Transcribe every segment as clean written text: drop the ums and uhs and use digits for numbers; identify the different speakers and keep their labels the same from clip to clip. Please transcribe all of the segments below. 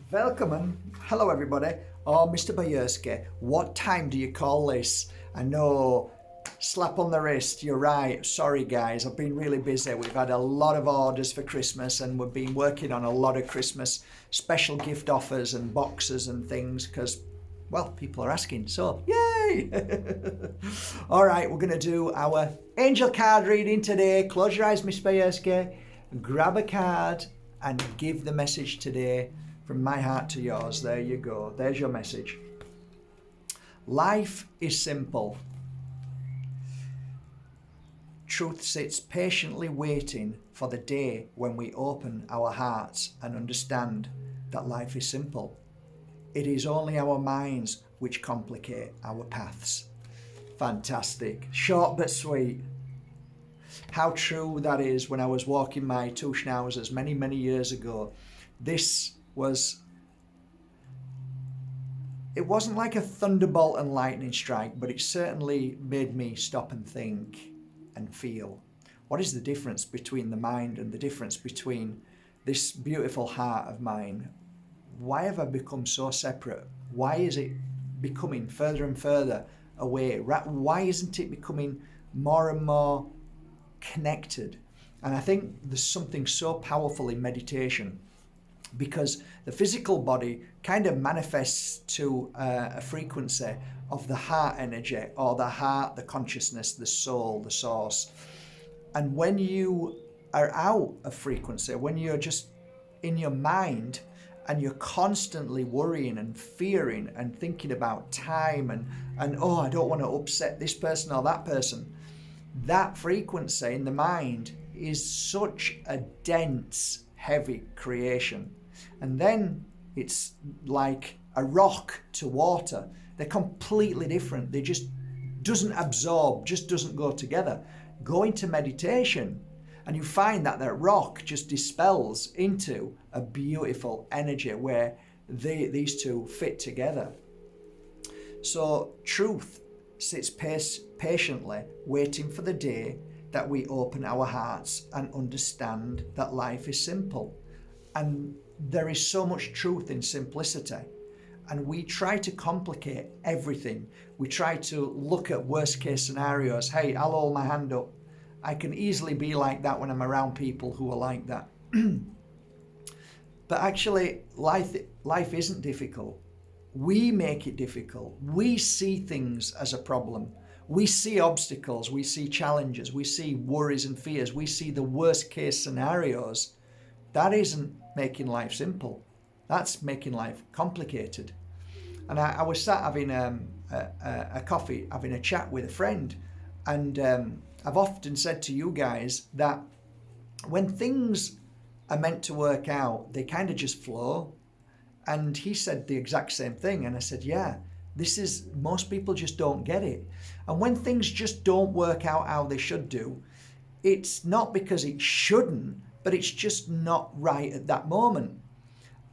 Speaker 1: Welcome and hello everybody. Oh, Mr. Bajerski, what time do you call this? I know, slap on the wrist, you're right. Sorry guys, I've been really busy. We've had a lot of orders for Christmas and we've been working on a lot of Christmas special gift offers and boxes and things because, well, people are asking, so yay! All right, we're going to do our angel card reading today. Close your eyes, Mr. Bajerski, grab a card and give the message today. From my heart to yours. There you go. There's your message. Life is simple. Truth sits patiently waiting for the day when we open our hearts and understand that life is simple. It is only our minds which complicate our paths. Fantastic. Short but sweet. How true that is. When I was walking my two schnauzers many years ago, it wasn't like a thunderbolt and lightning strike, but it certainly made me stop and think and feel. What is the difference between the mind and the difference between this beautiful heart of mine? Why have I become so separate? Why is it becoming further and further away? Why isn't it becoming more and more connected? And I think there's something so powerful in meditation, because the physical body kind of manifests to a frequency of the heart energy, or the heart, the consciousness, the soul, the source. And when you are out of frequency, when you're just in your mind and you're constantly worrying and fearing and thinking about time and oh, I don't want to upset this person or that person, that frequency in the mind is such a dense, heavy creation. And then it's like a rock to water. They're completely different. They just doesn't absorb, just doesn't go together. Go into meditation and you find that rock just dispels into a beautiful energy where these two fit together. So truth sits patiently waiting for the day that we open our hearts and understand that life is simple. And there is so much truth in simplicity, and we try to complicate everything. We try to look at worst case scenarios. Hey, I'll hold my hand up. I can easily be like that when I'm around people who are like that. But actually, life isn't difficult. We make it difficult. We see things as a problem. We see obstacles. We see challenges. We see worries and fears. We see the worst case scenarios. That isn't making life simple. That's making life complicated. And I was sat having a coffee, having a chat with a friend, and I've often said to you guys that when things are meant to work out, they kind of just flow. And he said the exact same thing, and I said, yeah, most people just don't get it. And when things just don't work out how they should do, it's not because it shouldn't, but it's just not right at that moment.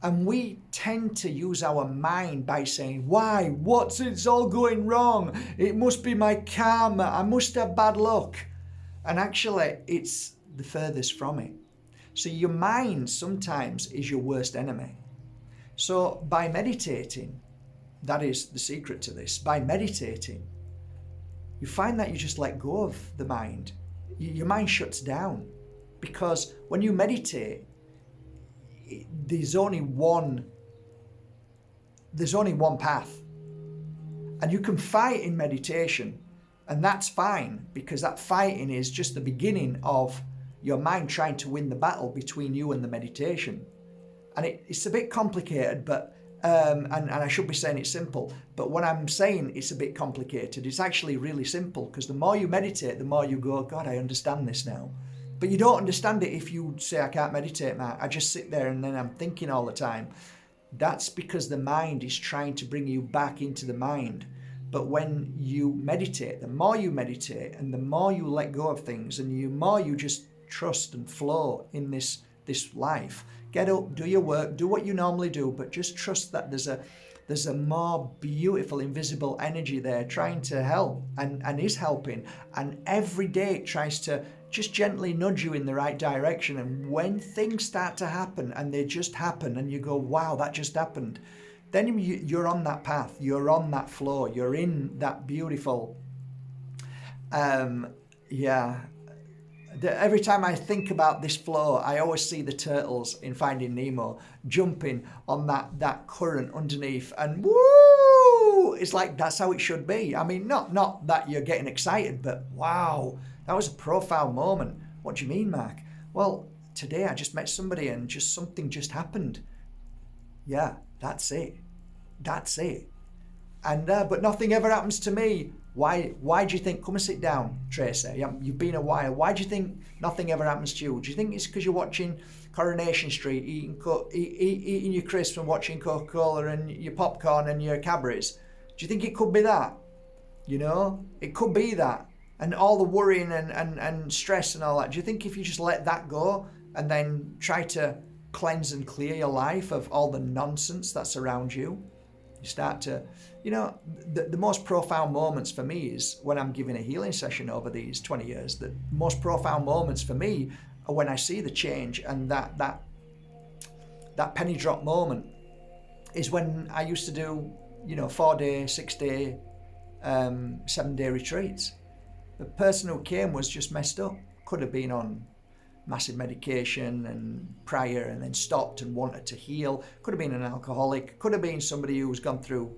Speaker 1: And we tend to use our mind by saying, why? It's all going wrong? It must be my karma. I must have bad luck. And actually, it's the furthest from it. So your mind sometimes is your worst enemy. So by meditating, that is the secret to this. By meditating, you find that you just let go of the mind. Your mind shuts down. Because when you meditate, there's only one path. And you can fight in meditation, and that's fine, because that fighting is just the beginning of your mind trying to win the battle between you and the meditation. And it's a bit complicated, but and I should be saying it's simple, but when I'm saying it's a bit complicated, it's actually really simple, because the more you meditate, the more you go, God, I understand this now. But you don't understand it if you say, I can't meditate, Matt. I just sit there and then I'm thinking all the time. That's because the mind is trying to bring you back into the mind. But when you meditate, the more you meditate and the more you let go of things and the more you just trust and flow in this life, get up, do your work, do what you normally do, but just trust that there's a more beautiful invisible energy there trying to help and is helping. And every day it tries to just gently nudge you in the right direction. And when things start to happen, and they just happen, and you go, wow, that just happened, then you're on that path, you're on that flow, you're in that beautiful, every time I think about this flow, I always see the turtles in Finding Nemo jumping on that current underneath, and woo! It's like that's how it should be. I mean, not that you're getting excited, but wow, that was a profound moment. What do you mean, Mark? Well, today I just met somebody and just something just happened. Yeah, that's it. That's it. And but nothing ever happens to me. Why do you think? Come and sit down, Tracy. You've been a while. Why do you think nothing ever happens to you? Do you think it's because you're watching Coronation Street, eating your crisps and watching Coca-Cola and your popcorn and your Cadbury's? Do you think it could be that? You know, it could be that. And all the worrying and stress and all that. Do you think if you just let that go and then try to cleanse and clear your life of all the nonsense that's around you, you start to, the most profound moments for me is when I'm giving a healing session over these 20 years. The most profound moments for me are when I see the change, and that penny drop moment is when I used to do, 4-day, 6-day, 7-day retreats. The person who came was just messed up. Could have been on massive medication and prior and then stopped and wanted to heal. Could have been an alcoholic. Could have been somebody who's gone through,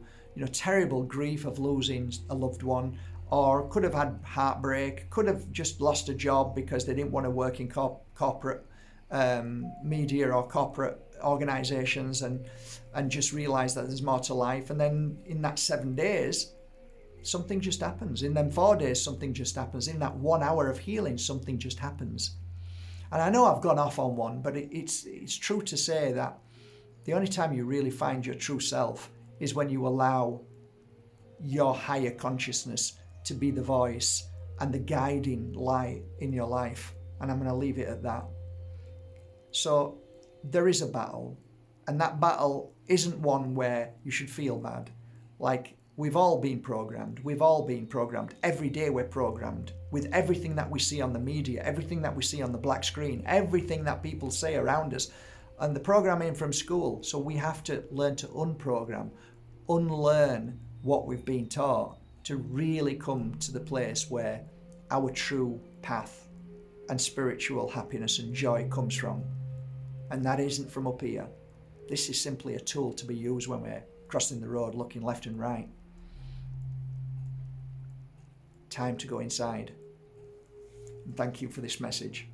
Speaker 1: terrible grief of losing a loved one, or could have had heartbreak, could have just lost a job because they didn't want to work in corporate media or corporate organizations, and just realize that there's more to life. And then in that 7 days, something just happens. In them 4 days, something just happens. In that 1 hour of healing, something just happens. And I know I've gone off on one, but it's true to say that the only time you really find your true self is when you allow your higher consciousness to be the voice and the guiding light in your life. And I'm going to leave it at that. So there is a battle, and that battle isn't one where you should feel bad. Like, we've all been programmed. We've all been programmed. Every day we're programmed with everything that we see on the media, everything that we see on the black screen, everything that people say around us, and the programming from school. So we have to learn to unprogram, unlearn what we've been taught, to really come to the place where our true path and spiritual happiness and joy comes from. And that isn't from up here. This is simply a tool to be used when we're crossing the road, looking left and right. Time to go inside. And thank you for this message.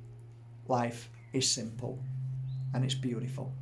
Speaker 1: Life is simple and it's beautiful.